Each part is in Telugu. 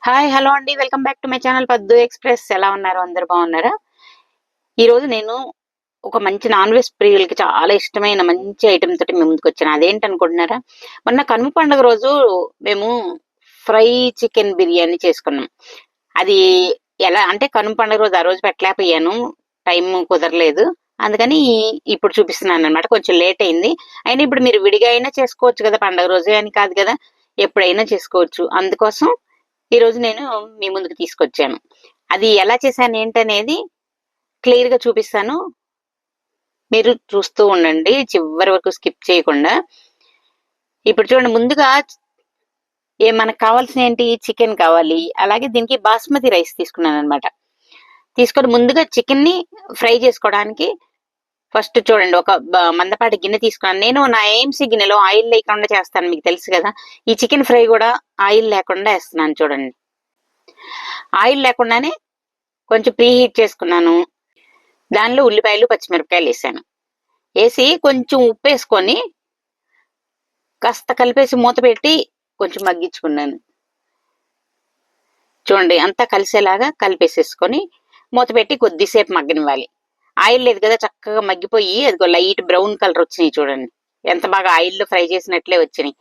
హాయ్ హలో అండి, welcome back to my channel పద్దు ఎక్స్ప్రెస్. ఎలా ఉన్నారు? అందరు బాగున్నారా? ఈ రోజు నేను ఒక మంచి నాన్ వెజ్ ప్రియులకి చాలా ఇష్టమైన మంచి ఐటెం తోటి మేము ముందుకు వచ్చాను. అదేంటనుకుంటున్నారా? మొన్న కనుమ పండుగ రోజు మేము ఫ్రై చికెన్ బిర్యానీ చేసుకున్నాం. అది ఎలా అంటే కనుమ పండుగ రోజు ఆ రోజు పెట్టలేకపోయాను, టైం కుదరలేదు. అందుకని ఇప్పుడు చూపిస్తున్నాను అనమాట. కొంచెం లేట్ అయింది. అయినా ఇప్పుడు మీరు విడిగా అయినా చేసుకోవచ్చు కదా, పండుగ రోజే అని కాదు కదా, ఎప్పుడైనా చేసుకోవచ్చు. అందుకోసం ఈ రోజు నేను మీ ముందుకు తీసుకొచ్చాను. అది ఎలా చేశాను ఏంటనేది క్లియర్ గా చూపిస్తాను. మీరు చూస్తూ ఉండండి చివరి వరకు స్కిప్ చేయకుండా. ఇప్పుడు చూడండి, ముందుగా మనకు కావాల్సిన ఏంటి, చికెన్ కావాలి. అలాగే దీనికి బాస్మతి రైస్ తీసుకున్నాను అనమాట. తీసుకొని ముందుగా చికెన్ ని ఫ్రై చేసుకోవడానికి ఫస్ట్ చూడండి, ఒక మందపాటి గిన్నె తీసుకున్నాను. నేను నా ఏఎంసీ గిన్నెలో ఆయిల్ లేకుండా చేస్తాను, మీకు తెలుసు కదా. ఈ చికెన్ ఫ్రై కూడా ఆయిల్ లేకుండా వేస్తున్నాను. చూడండి, ఆయిల్ లేకుండానే కొంచెం ప్రీ హీట్ చేసుకున్నాను. దానిలో ఉల్లిపాయలు పచ్చిమిరపకాయలు వేసాను. వేసి కొంచెం ఉప్పు వేసుకొని కాస్త కలిపేసి మూత పెట్టి కొంచెం మగ్గించుకున్నాను. చూడండి, అంతా కలిసేలాగా కలిపేసేసుకొని మూత పెట్టి కొద్దిసేపు మగ్గనివ్వాలి. ఆయిల్ లేదు కదా, చక్కగా మగ్గిపోయి అదిగో లైట్ బ్రౌన్ కలర్ వచ్చినాయి. చూడండి, ఎంత బాగా ఆయిల్లో ఫ్రై చేసినట్లే వచ్చినాయి.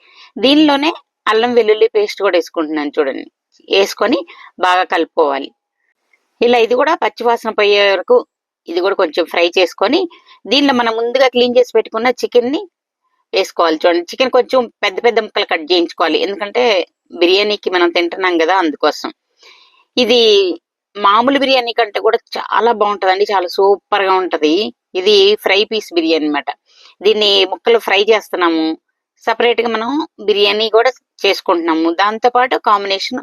దీనిలోనే అల్లం వెల్లుల్లి పేస్ట్ కూడా వేసుకుంటున్నాను. చూడండి, వేసుకొని బాగా కలుపుకోవాలి. ఇలా ఇది కూడా పచ్చివాసన పోయే వరకు ఇది కూడా కొంచెం ఫ్రై చేసుకొని దీనిలో మనం ముందుగా క్లీన్ చేసి పెట్టుకున్న చికెన్ ని వేసుకోవాలి. చూడండి, చికెన్ కొంచెం పెద్ద పెద్ద ముక్కలు కట్ చేయించుకోవాలి, ఎందుకంటే బిర్యానీకి మనం తింటున్నాం కదా, అందుకోసం. ఇది మామూలు బిర్యానీ కంటే కూడా చాలా బాగుంటదండి, చాలా సూపర్ గా ఉంటది. ఇది ఫ్రై పీస్ బిర్యానీ అన్నమాట. దీన్ని ముక్కలు ఫ్రై చేస్తున్నాము, సపరేట్ గా మనం బిర్యానీ కూడా చేసుకుంటున్నాము. దాంతో పాటు కాంబినేషన్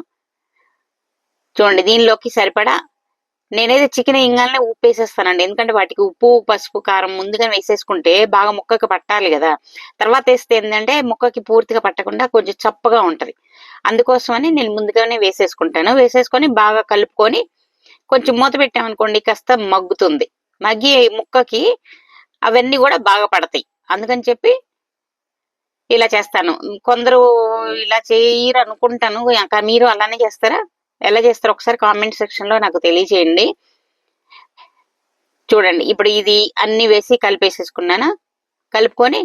చూడండి, దీనిలోకి సరిపడా నేనైతే చికెన్ వేయగానే ఉప్పు వేసేస్తానండి. ఎందుకంటే వాటికి ఉప్పు పసుపు కారం ముందుగా వేసేసుకుంటే బాగా ముక్కకి పట్టాలి కదా. తర్వాత వేస్తే ఏంటంటే ముక్కకి పూర్తిగా పట్టకుండా కొంచెం చప్పగా ఉంటది. అందుకోసమని నేను ముందుగానే వేసేసుకుంటాను. వేసేసుకొని బాగా కలుపుకొని కొంచెం మూత పెట్టామనుకోండి, కాస్త మగ్గుతుంది. మగ్గి ముక్కకి అవన్నీ కూడా బాగా పడతాయి. అందుకని చెప్పి ఇలా చేస్తాను. కొందరు ఇలా చేయరు అనుకుంటాను, మీరు అలానే చేస్తారా? ఎలా చేస్తారో ఒకసారి కామెంట్ సెక్షన్ లో నాకు తెలియజేయండి. చూడండి, ఇప్పుడు ఇది అన్ని వేసి కలిపేసేసుకున్నాను. కలుపుకొని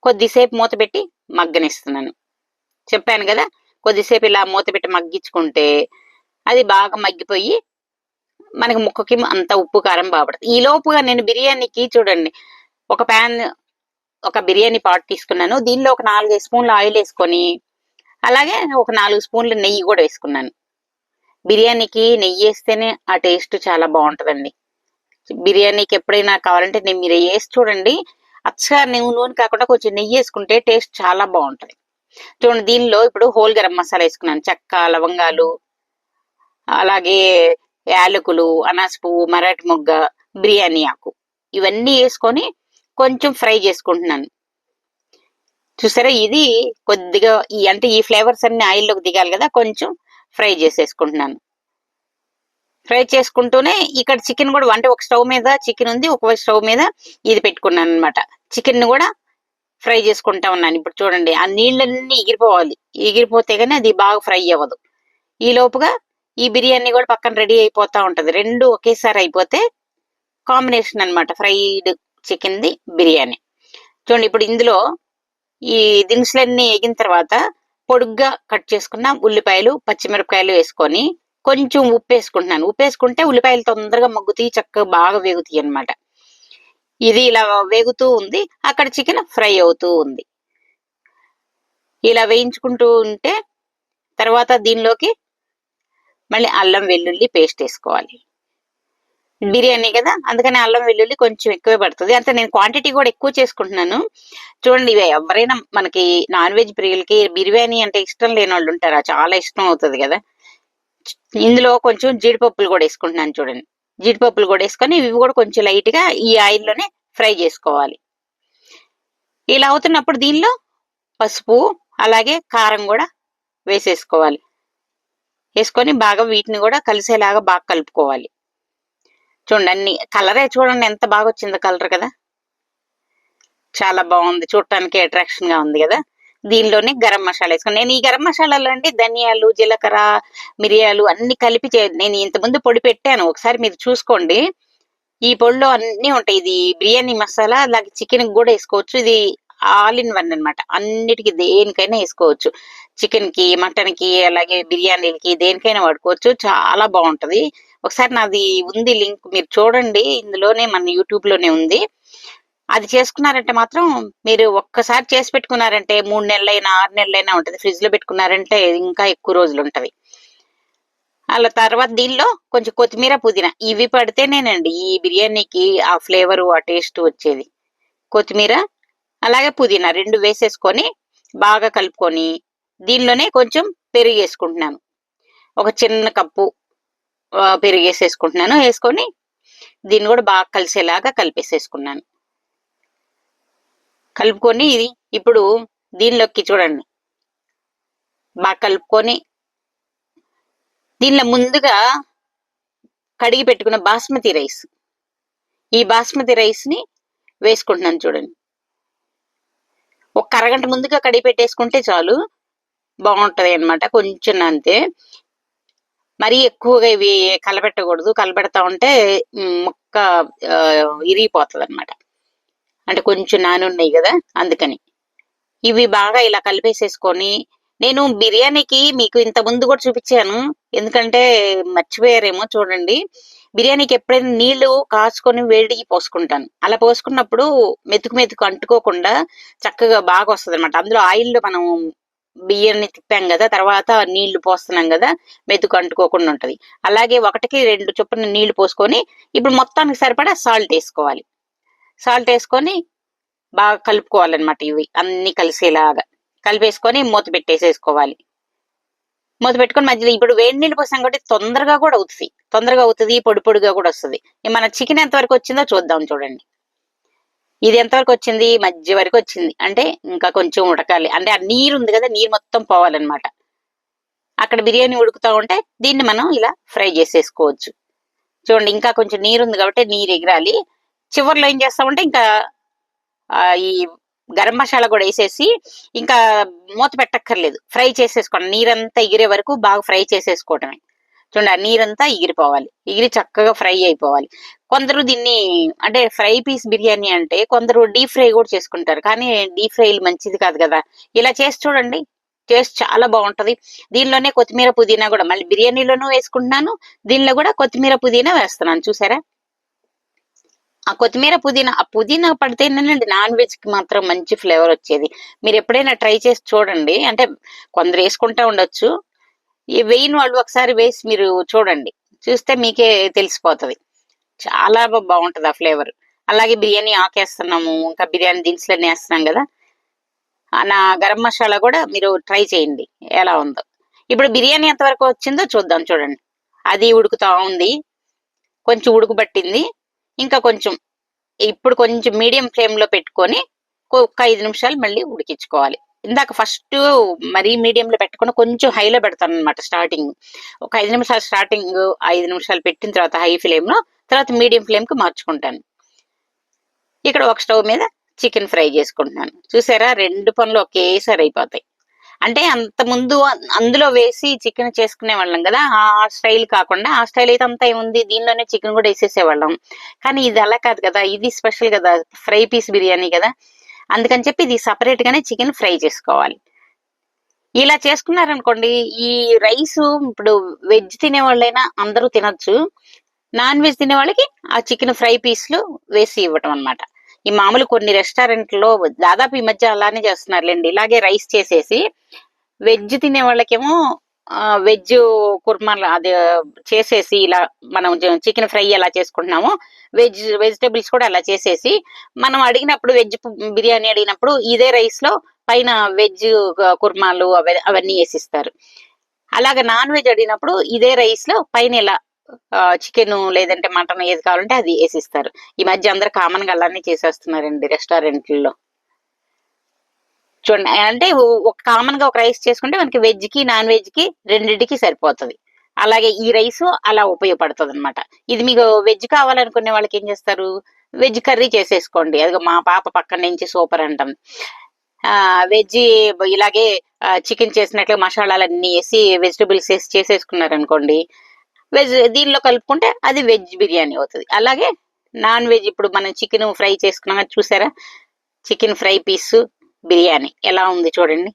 కొద్దిసేపు మూత పెట్టి మగ్గనిస్తున్నాను. చెప్పాను కదా, కొద్దిసేపు ఇలా మూత పెట్టి మగ్గించుకుంటే అది బాగా మగ్గిపోయి మనకి ముక్కకి అంత ఉప్పు కారం బాగుపడుతుంది. ఈ లోపుగా నేను బిర్యానీకి చూడండి, ఒక బిర్యానీ పాట్ తీసుకున్నాను. దీనిలో ఒక 4 స్పూన్లు ఆయిల్ వేసుకొని అలాగే ఒక 4 స్పూన్లు నెయ్యి కూడా వేసుకున్నాను. బిర్యానీకి నెయ్యి వేస్తేనే ఆ టేస్ట్ చాలా బాగుంటదండి. బిర్యానీకి ఎప్పుడైనా కావాలంటే మీరు వేసి చూడండి. అచ్చగా నూనె కాకుండా కొంచెం నెయ్యి వేసుకుంటే టేస్ట్ చాలా బాగుంటది. చూడండి, దీనిలో ఇప్పుడు హోల్ గరం మసాలా వేసుకున్నాను. చెక్క, లవంగాలు, అలాగే యాలకులు, అనాస పువ్వు, మరాఠీ మొగ్గ, బిర్యానీ ఆకు, ఇవన్నీ వేసుకొని కొంచెం ఫ్రై చేసుకుంటున్నాను. చూసారా, ఇది కొద్దిగా అంటే ఈ ఫ్లేవర్స్ అన్ని ఆయిల్లోకి దిగాలి కదా, కొంచెం ఫ్రై చేసేసుకుంటున్నాను. ఫ్రై చేసుకుంటూనే ఇక్కడ చికెన్ కూడా, అంటే ఒక స్టవ్ మీద చికెన్ ఉంది, ఒక స్టవ్ మీద ఇది పెట్టుకున్నాను అనమాట. చికెన్ ని కూడా ఫ్రై చేసుకుంటా ఉన్నాను. ఇప్పుడు చూడండి, ఆ నీళ్ళన్నీ ఎగిరిపోవాలి. ఎగిరిపోతే గానీ అది బాగా ఫ్రై అవ్వదు. ఈ లోపుగా ఈ బిర్యానీ కూడా పక్కన రెడీ అయిపోతా ఉంటది. రెండు ఒకేసారి అయిపోతే కాంబినేషన్ అనమాట ఫ్రైడ్ చికెన్ ది బిర్యానీ. చూడండి, ఇప్పుడు ఇందులో ఈ దినుసులన్నీ ఎగిన తర్వాత పొడుగ్గా కట్ చేసుకున్న ఉల్లిపాయలు, పచ్చిమిరపకాయలు వేసుకొని కొంచెం ఉప్పు వేసుకుంటున్నాను. ఉప్పు వేసుకుంటే ఉల్లిపాయలు తొందరగా మగ్గుతాయి, చక్కగా బాగా వేగుతాయి అనమాట. ఇది ఇలా వేగుతూ ఉంది, అక్కడ చికెన్ ఫ్రై అవుతూ ఉంది. ఇలా వేయించుకుంటూ ఉంటే తర్వాత దీనిలోకి మళ్ళీ అల్లం వెల్లుల్లి పేస్ట్ వేసుకోవాలి. బిర్యానీ కదా, అందుకని అల్లం వెల్లుల్లి కొంచెం ఎక్కువే పడుతుంది. అంటే నేను క్వాంటిటీ కూడా ఎక్కువ చేసుకుంటున్నాను. చూడండి, ఇవి ఎవరైనా మనకి నాన్ వెజ్ ప్రియులకి బిర్యానీ అంటే ఇష్టం లేని వాళ్ళు ఉంటారా, చాలా ఇష్టం అవుతుంది కదా. ఇందులో కొంచెం జీడిపప్పులు కూడా వేసుకుంటున్నాను. చూడండి, జీడిపప్పులు కూడా వేసుకొని ఇవి కూడా కొంచెం లైట్ గా ఈ ఆయిల్లోనే ఫ్రై చేసుకోవాలి. ఇలా అవుతున్నప్పుడు దీనిలో పసుపు అలాగే కారం కూడా వేసేసుకోవాలి. వేసుకొని బాగా వీటిని కూడా కలిసేలాగా బాగా కలుపుకోవాలి. చూడండి, అన్ని కలరే చూడండి ఎంత బాగా వచ్చిందో కలర్ కదా, చాలా బాగుంది, చూడటానికి అట్రాక్షన్ గా ఉంది కదా. దీనిలోనే గరం మసాలా వేసుకున్నాను. నేను ఈ గరం మసాలాలో అండి ధనియాలు, జీలకర్ర, మిరియాలు అన్ని కలిపి నేను ఇంతకుముందు పొడి పెట్టాను, ఒకసారి మీరు చూసుకోండి. ఈ పొడిలో అన్ని ఉంటాయి. ఇది బిర్యానీ మసాలా, అలాగే చికెన్ కూడా వేసుకోవచ్చు. ఇది ఆల్ ఇన్ వన్ అనమాట. అన్నిటికీ దేనికైనా వేసుకోవచ్చు. చికెన్ కి, మటన్ కి, అలాగే బిర్యానీలకి దేనికైనా వాడుకోవచ్చు. చాలా బాగుంటది. ఒకసారి నాది ఉంది లింక్, మీరు చూడండి. ఇందులోనే మన యూట్యూబ్ లోనే ఉంది. అది చేసుకున్నారంటే మాత్రం మీరు ఒక్కసారి చేసి పెట్టుకున్నారంటే 3 నెలలైనా 6 నెలలైనా ఉంటది. ఫ్రిడ్జ్ లో పెట్టుకున్నారంటే ఇంకా ఎక్కువ రోజులు ఉంటది. అలా తర్వాత దీనిలో కొంచెం కొత్తిమీర, పుదీనా ఇవి పడితేనేనండి ఈ బిర్యానీకి ఆ ఫ్లేవర్, ఆ టేస్ట్ వచ్చేది. కొత్తిమీర అలాగే పుదీనా 2 వేసేసుకొని బాగా కలుపుకొని దీనిలోనే కొంచెం పెరుగు వేసుకుంటున్నాను. ఒక చిన్న కప్పు పెరుగు వేసేసుకుంటున్నాను. వేసుకొని దీన్ని కూడా బాగా కలిసేలాగా కలిపేసేసుకున్నాను. కలుపుకొని ఇప్పుడు దీనిలోకి చూడండి బాగా కలుపుకొని దీనిలో ముందుగా కడిగి పెట్టుకున్న బాస్మతి రైస్, ఈ బాస్మతి రైస్ ని వేసుకుంటున్నాను. చూడండి, ఒక అరగంట ముందుగా కడిగి పెట్టేసుకుంటే చాలు, బాగుంటది అనమాట. కొంచెం అంతే, మరీ ఎక్కువగా ఇవి కలబెట్టకూడదు. కలబెడతా ఉంటే ముక్క ఇరిగిపోతుంది అనమాట. అంటే కొంచెం నానున్నాయి కదా, అందుకని ఇవి బాగా ఇలా కలిపేసేసుకొని, నేను బిర్యానీకి మీకు ఇంత ముందు కూడా చూపించాను, ఎందుకంటే మర్చిపోయారేమో చూడండి. బిర్యానీకి ఎప్పుడైనా నీళ్లు కాచుకొని వేడికి పోసుకుంటాను. అలా పోసుకున్నప్పుడు మెతుకు మెతుకు అంటుకోకుండా చక్కగా బాగా వస్తుంది అనమాట. అందులో ఆయిల్లో మనం బియ్యాన్ని తిప్పాం కదా, తర్వాత నీళ్లు పోస్తున్నాం కదా, మెతుకు అంటుకోకుండా ఉంటది. అలాగే 1కి 2 చొప్పున నీళ్లు పోసుకొని ఇప్పుడు మొత్తానికి సరిపడా సాల్ట్ వేసుకోవాలి. సాల్ట్ వేసుకొని బాగా కలుపుకోవాలన్నమాట. ఇవి అన్ని కలిసేలాగా కలిపేసుకొని మూత పెట్టేసేసుకోవాలి. మూత పెట్టుకొని మధ్యలో ఇప్పుడు వేడి నీళ్ళు పోసాం కాబట్టి తొందరగా అవుతుంది, పొడి పొడిగా కూడా వస్తుంది. మన చికెన్ ఎంతవరకు వచ్చిందో చూద్దాం. చూడండి, ఇది ఎంతవరకు వచ్చింది, మధ్య వరకు వచ్చింది. అంటే ఇంకా కొంచెం ఉడకాలి, అంటే ఆ నీరు ఉంది కదా, నీరు మొత్తం పోవాలన్నమాట. అక్కడ బిర్యానీ ఉడుకుతా ఉంటే దీన్ని మనం ఇలా ఫ్రై చేసేసుకోవచ్చు. చూడండి, ఇంకా కొంచెం నీరు ఉంది కాబట్టి నీరు ఎగిరాలి. చివరిలో ఏం చేస్తామంటే ఇంకా ఈ గరం మసాలా కూడా వేసేసి ఇంకా మూత పెట్టక్కర్లేదు, ఫ్రై చేసేసుకోండి. నీరంతా ఎగిరే వరకు బాగా ఫ్రై చేసేసుకోవటమే. చూడండి, ఆ నీరంతా ఎగిరిపోవాలి, ఎగిరి చక్కగా ఫ్రై అయిపోవాలి. కొందరు దీన్ని అంటే ఫ్రై పీస్ బిర్యానీ అంటే కొందరు డీప్ ఫ్రై కూడా చేసుకుంటారు, కానీ డీప్ ఫ్రై మంచిది కాదు కదా. ఇలా చేసి చూడండి, టేస్ట్ చాలా బాగుంటది. దీనిలోనే కొత్తిమీర, పుదీనా కూడా మళ్ళీ బిర్యానీలోనూ వేసుకుంటున్నాను, దీనిలో కూడా కొత్తిమీర, పుదీనా వేస్తున్నాను. చూసారా, ఆ కొత్తిమీర, పుదీనా, ఆ పుదీనా పడితేనేనండి నాన్ వెజ్ కి మాత్రం మంచి ఫ్లేవర్ వచ్చేది. మీరు ఎప్పుడైనా ట్రై చేసి చూడండి. అంటే కొందరు వేసుకుంటా ఉండొచ్చు, ఈ వేయిన వాళ్ళు ఒకసారి వేసి మీరు చూడండి, చూస్తే మీకే తెలిసిపోతుంది. చాలా బాగుంటది ఆ ఫ్లేవర్. అలాగే బిర్యానీ ఆకేస్తున్నాము, ఇంకా బిర్యానీ దినుసులన్నీ వేస్తున్నాం కదా, నా గరం మసాలా కూడా మీరు ట్రై చేయండి ఎలా ఉందో. ఇప్పుడు బిర్యానీ ఎంతవరకు వచ్చిందో చూద్దాం. చూడండి, అది ఉడుకుతా ఉంది, కొంచెం ఉడుకుబట్టింది. ఇంకా కొంచెం ఇప్పుడు కొంచెం మీడియం ఫ్లేమ్ లో పెట్టుకొని ఒక 5 నిమిషాలు మళ్ళీ ఉడికించుకోవాలి. ఇందాక ఫస్ట్ మరీ మీడియంలో పెట్టుకుని కొంచెం హైలో పెడతాను అనమాట. స్టార్టింగ్ ఒక 5 నిమిషాలు, స్టార్టింగ్ 5 నిమిషాలు పెట్టిన తర్వాత హై ఫ్లేమ్ లో, తర్వాత మీడియం ఫ్లేమ్ కి మార్చుకుంటాను. ఇక్కడ ఒక స్టవ్ మీద చికెన్ ఫ్రై చేసుకుంటున్నాను. చూసారా, 2 పనులు ఒకేసారి అయిపోతాయి. అంటే అంత ముందు అందులో వేసి చికెన్ చేసుకునే వాళ్ళం కదా, ఆ స్టైల్ కాకుండా, ఆ స్టైల్ అయితే అంతా ఏముంది, దీనిలోనే చికెన్ కూడా వేసేసేవాళ్ళం. కానీ ఇది అలా కాదు కదా, ఇది స్పెషల్ కదా, ఫ్రై పీస్ బిర్యానీ కదా, అందుకని చెప్పి ఇది సపరేట్ గానే చికెన్ ఫ్రై చేసుకోవాలి. ఇలా చేసుకున్నారనుకోండి, ఈ రైస్ ఇప్పుడు వెజ్ తినే వాళ్ళైనా అందరూ తినొచ్చు, నాన్ వెజ్ తినే వాళ్ళకి ఆ చికెన్ ఫ్రై పీస్లు వేసి ఇవ్వటం అనమాట. ఈ మామూలు కొన్ని రెస్టారెంట్లో దాదాపు ఈ మధ్య అలానే చేస్తున్నారులేండి. ఇలాగే రైస్ చేసేసి వెజ్ తినే వాళ్ళకేమో వెజ్ కుర్మాలు అది చేసేసి, ఇలా మనం చికెన్ ఫ్రై ఎలా చేసుకుంటున్నామో వెజిటేబుల్స్ కూడా అలా చేసేసి, మనం అడిగినప్పుడు వెజ్ బిర్యానీ అడిగినప్పుడు ఇదే రైస్ లో పైన వెజ్ కుర్మాలు అవన్నీ వేసిస్తారు. అలాగే నాన్ వెజ్ అడిగినప్పుడు ఇదే రైస్ లో పైన ఇలా చికెన్ లేదంటే మటన్ ఏది కావాలంటే అది వేసిస్తారు. ఈ మధ్య అందరు కామన్ గా అలానే చేసేస్తున్నారండి రెస్టారెంట్లలో. చూడండి, అంటే ఒక కామన్ గా ఒక రైస్ చేసుకుంటే మనకి వెజ్ కి నాన్ వెజ్ కి రెండింటికి సరిపోతుంది. అలాగే ఈ రైస్ అలా ఉపయోగపడుతుంది అనమాట. ఇది మీకు వెజ్ కావాలనుకునే వాళ్ళకి ఏం చేస్తారు, వెజ్ కర్రీ చేసేసుకోండి. అది మా పాప పక్కన నుంచి సూపర్ అంటాం. వెజ్ ఇలాగే చికెన్ చేసినట్లు మసాలాలన్నీ వేసి వెజిటబుల్స్ వేసి చేసేసుకున్నారనుకోండి, దీనిలో కలుపుకుంటే అది వెజ్ బిర్యానీ అవుతుంది. అలాగే నాన్ వెజ్ ఇప్పుడు మనం చికెన్ ఫ్రై చేసుకున్నాం కదా, చూసారా? చికెన్ ఫ్రై పీస్ బిర్యానీ ఎలా ఉంది చూడండి,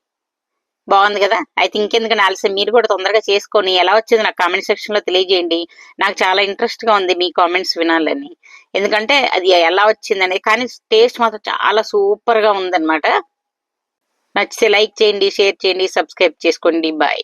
బాగుంది కదా? అయితే ఇంకెందుకని ఆలస్యం, మీరు కూడా తొందరగా చేసుకొని ఎలా వచ్చింది నాకు కామెంట్ సెక్షన్ లో తెలియజేయండి. నాకు చాలా ఇంట్రెస్ట్ గా ఉంది మీ కామెంట్స్ వినాలని, ఎందుకంటే అది ఎలా వచ్చిందని. కానీ టేస్ట్ మాత్రం చాలా సూపర్ గా ఉందన్నమాట. నచ్చితే లైక్ చేయండి, షేర్ చేయండి, సబ్స్క్రైబ్ చేసుకోండి. బాయ్.